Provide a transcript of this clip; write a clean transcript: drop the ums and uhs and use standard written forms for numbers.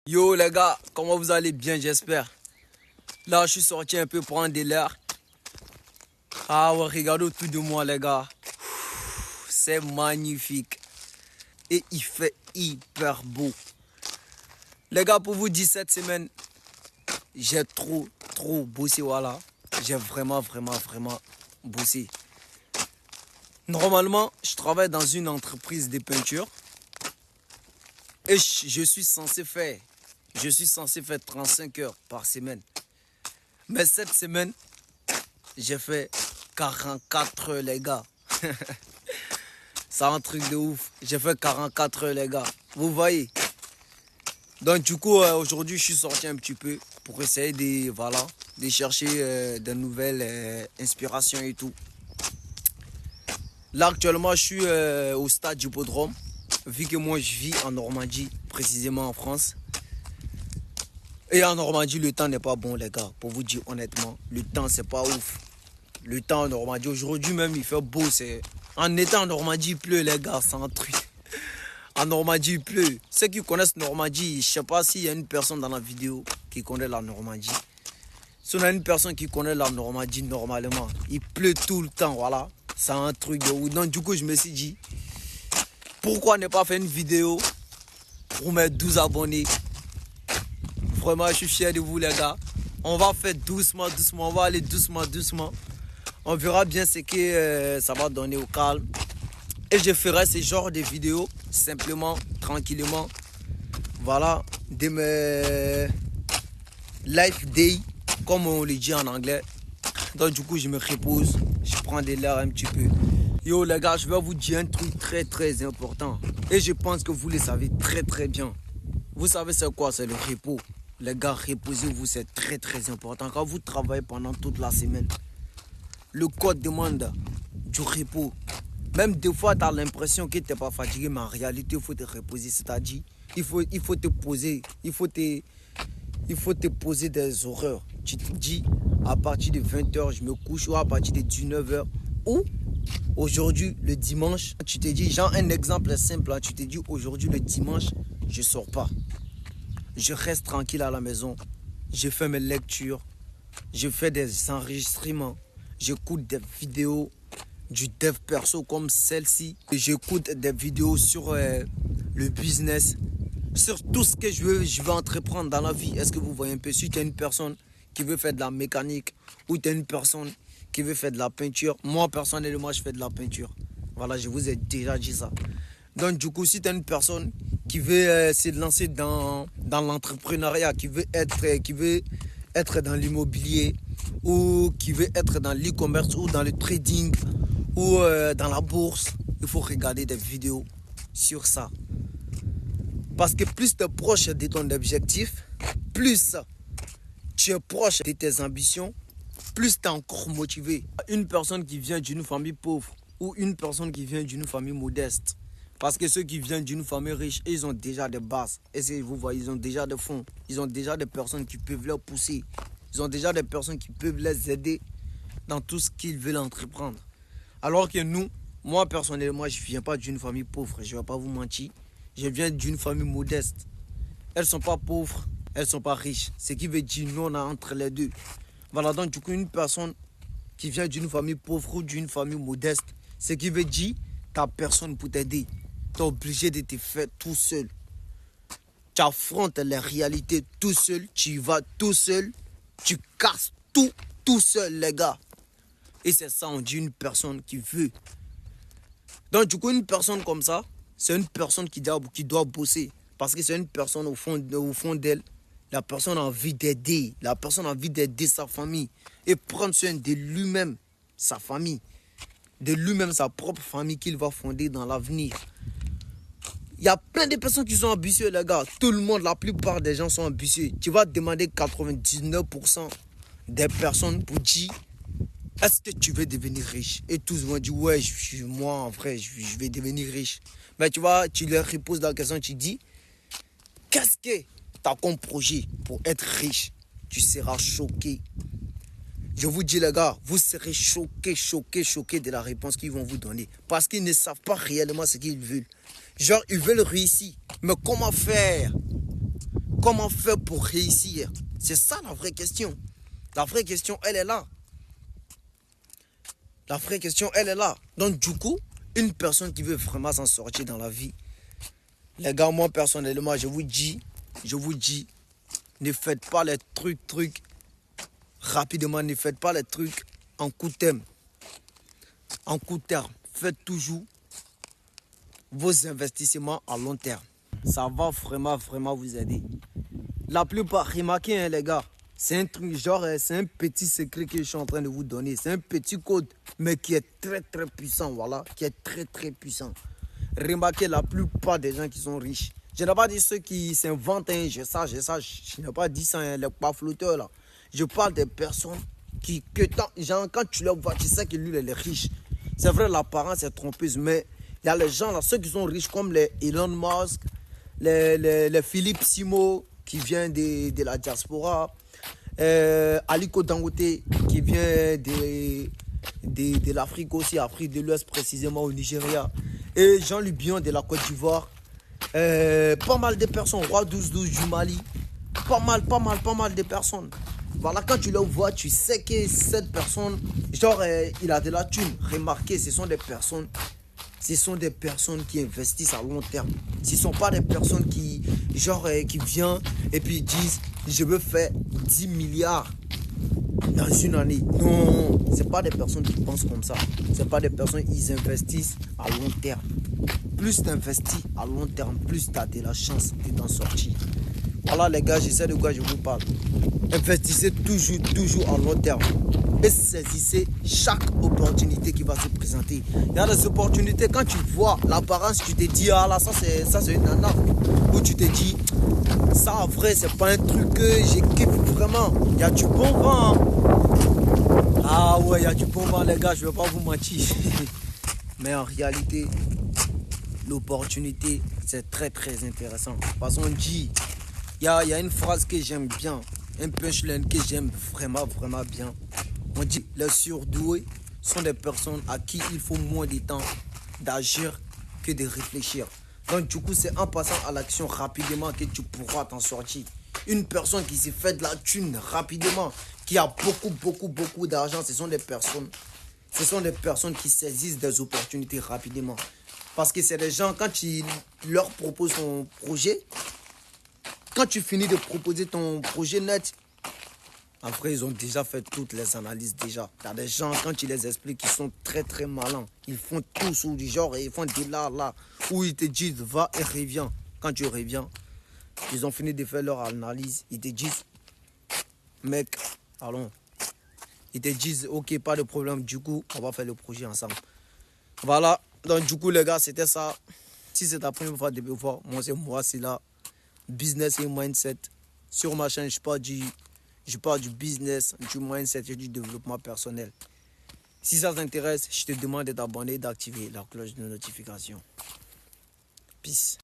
Yo les gars, comment vous allez bien j'espère. Là je suis sorti un peu prendre de l'air. Ah ouais, regardez autour de moi les gars. C'est magnifique. Et il fait hyper beau. Les gars, pour vous dire cette semaine, j'ai trop bossé, voilà. J'ai vraiment bossé. Normalement, je travaille dans une entreprise de peinture. Et je suis censé faire 35 heures par semaine. Mais cette semaine, j'ai fait 44 heures, les gars. C'est un truc de ouf. J'ai fait 44 heures, les gars. Vous voyez. Donc, du coup, aujourd'hui, je suis sorti un petit peu pour essayer de chercher de nouvelles inspirations et tout. Là, actuellement, je suis au stade du Hippodrome. Vu que moi, je vis en Normandie, précisément en France. Et en Normandie, le temps n'est pas bon, les gars. Pour vous dire honnêtement, le temps, c'est pas ouf. Le temps en Normandie, aujourd'hui même, il fait beau. En étant en Normandie, il pleut, les gars, c'est un truc. En Normandie, il pleut. Ceux qui connaissent Normandie, je sais pas s'il y a une personne dans la vidéo qui connaît la Normandie. Si on a une personne qui connaît la Normandie, normalement, il pleut tout le temps, voilà. C'est un truc de ouf. Donc, du coup, je me suis dit, pourquoi ne pas faire une vidéo pour mes 12 abonnés? Vraiment, je suis fier de vous, les gars. On va faire doucement. On va aller doucement. On verra bien ce que ça va donner au calme. Et je ferai ce genre de vidéos simplement, tranquillement. Voilà, de mes life day, comme on le dit en anglais. Donc du coup, je me repose. Je prends de l'air un petit peu. Yo les gars, je vais vous dire un truc très important. Et je pense que vous le savez très bien. Vous savez c'est quoi? C'est le repos. Les gars, reposez-vous, c'est très important. Quand vous travaillez pendant toute la semaine, le corps demande du repos. Même des fois, tu as l'impression que tu n'es pas fatigué, mais en réalité, il faut te reposer. C'est-à-dire, il faut te poser. Il faut te poser des horaires. Tu te dis, à partir de 20h, je me couche, ou à partir de 19h. Ou, aujourd'hui, le dimanche, tu te dis, genre un exemple simple, tu te dis, aujourd'hui, le dimanche, je ne sors pas. Je reste tranquille à la maison. Je fais mes lectures. Je fais des enregistrements. J'écoute des vidéos du dev perso comme celle-ci. J'écoute des vidéos sur le business. Sur tout ce que je veux entreprendre dans la vie. Est-ce que vous voyez un peu? Si tu es une personne qui veut faire de la mécanique ou tu es une personne qui veut faire de la peinture. Moi, personnellement, je fais de la peinture. Voilà, je vous ai déjà dit ça. Donc, du coup, si tu es une personne qui veut se lancer dans l'entrepreneuriat, qui veut être dans l'immobilier, ou qui veut être dans l'e-commerce, ou dans le trading, ou dans la bourse, il faut regarder des vidéos sur ça. Parce que plus tu es proche de ton objectif, plus tu es proche de tes ambitions, plus tu es encore motivé. Une personne qui vient d'une famille pauvre ou une personne qui vient d'une famille modeste. Parce que ceux qui viennent d'une famille riche, ils ont déjà des bases. Et vous voyez, ils ont déjà des fonds. Ils ont déjà des personnes qui peuvent leur pousser. Ils ont déjà des personnes qui peuvent les aider dans tout ce qu'ils veulent entreprendre. Alors que nous, moi personnellement, je ne viens pas d'une famille pauvre. Je ne vais pas vous mentir. Je viens d'une famille modeste. Elles ne sont pas pauvres, elles ne sont pas riches. Ce qui veut dire nous, on est entre les deux. Voilà, donc du coup, une personne qui vient d'une famille pauvre ou d'une famille modeste, ce qui veut dire tu n'as personne pour t'aider. Tu es obligé de te faire tout seul. Tu affrontes les réalités tout seul. Tu y vas tout seul. Tu casses tout seul, les gars. Et c'est ça, on dit une personne qui veut. Donc, du coup, une personne comme ça, c'est une personne qui doit bosser. Parce que c'est une personne au fond d'elle. La personne a envie d'aider. La personne a envie d'aider sa famille. Et prendre soin de lui-même, sa famille. De lui-même, sa propre famille qu'il va fonder dans l'avenir. Il y a plein de personnes qui sont ambitieux, les gars. Tout le monde, la plupart des gens sont ambitieux. Tu vas demander 99% des personnes pour dire, est-ce que tu veux devenir riche? Et tous vont dire, ouais, moi, en vrai, je vais devenir riche. Mais tu vois, tu leur reposes la question, tu dis, qu'est-ce que tu as comme projet pour être riche? Tu seras choqué. Je vous dis, les gars, vous serez choqués de la réponse qu'ils vont vous donner. Parce qu'ils ne savent pas réellement ce qu'ils veulent. Genre, ils veulent réussir. Mais comment faire? Comment faire pour réussir? C'est ça la vraie question. La vraie question, elle est là. La vraie question, elle est là. Donc du coup, une personne qui veut vraiment s'en sortir dans la vie, les gars, moi personnellement, je vous dis, ne faites pas les trucs rapidement, ne faites pas les trucs en coup de terme. En coup de terme, faites toujours vos investissements à long terme. Ça va vraiment vous aider. La plupart, remarquez hein, les gars, c'est un truc genre, c'est un petit secret que je suis en train de vous donner. C'est un petit code, mais qui est très puissant, voilà, qui est très puissant. Remarquez la plupart des gens qui sont riches. Je n'ai pas dit ceux qui s'inventent, hein, j'ai ça, je n'ai pas dit ça, hein, les pas flotteurs là. Je parle des personnes qui, genre, quand tu les vois, tu sais que lui, il est riche. C'est vrai, l'apparence est trompeuse, mais il y a les gens là, ceux qui sont riches comme les Elon Musk, les Philippe Simo qui vient de la diaspora, Aliko Dangote qui vient de l'Afrique aussi, Afrique de l'Ouest précisément au Nigeria, et Jean-Luc Bion de la Côte d'Ivoire, pas mal de personnes, Roi 12 du Mali, pas mal de personnes. Voilà, quand tu le vois, tu sais que cette personne, genre, il a de la thune. Remarquez, ce sont des personnes qui investissent à long terme. Ce ne sont pas des personnes qui, genre, qui viennent et puis disent, je veux faire 10 milliards dans une année. Non, ce n'est pas des personnes qui pensent comme ça. Ce n'est pas des personnes qui investissent à long terme. Plus tu investis à long terme, plus tu as de la chance de t'en sortir. Voilà les gars, je sais de quoi je vous parle. Investissez toujours à long terme. Et saisissez chaque opportunité qui va se présenter. Il y a des opportunités, quand tu vois l'apparence, tu te dis, ah là, ça c'est une nana. Ou tu te dis, ça en vrai, c'est pas un truc que j'ai kiffé vraiment. Il y a du bon vent. Hein. Ah ouais, il y a du bon vent les gars, je vais pas vous mentir. Mais en réalité, l'opportunité, c'est très intéressant. Parce qu'on dit, il y a une phrase que j'aime bien, un punchline que j'aime vraiment bien. On dit, les surdoués sont des personnes à qui il faut moins de temps d'agir que de réfléchir. Donc du coup, c'est en passant à l'action rapidement que tu pourras t'en sortir. Une personne qui s'est fait de la thune rapidement, qui a beaucoup d'argent, ce sont des personnes qui saisissent des opportunités rapidement. Parce que c'est des gens, quand tu leur proposes ton projet, quand tu finis de proposer ton projet net, après ils ont déjà fait toutes les analyses déjà. Il y a des gens, quand tu les expliques, ils sont très malins. Ils font tout sous du genre et ils font des là, où ils te disent va et reviens. Quand tu reviens, ils ont fini de faire leur analyse. Ils te disent, mec, allons. Ils te disent, ok, pas de problème, du coup, on va faire le projet ensemble. Voilà, donc du coup les gars, c'était ça. Si c'est ta première fois de me voir, moi c'est là. Business et mindset. Sur ma chaîne, je parle du business, du mindset et du développement personnel. Si ça t'intéresse, je te demande de t'abonner et d'activer la cloche de notification. Peace.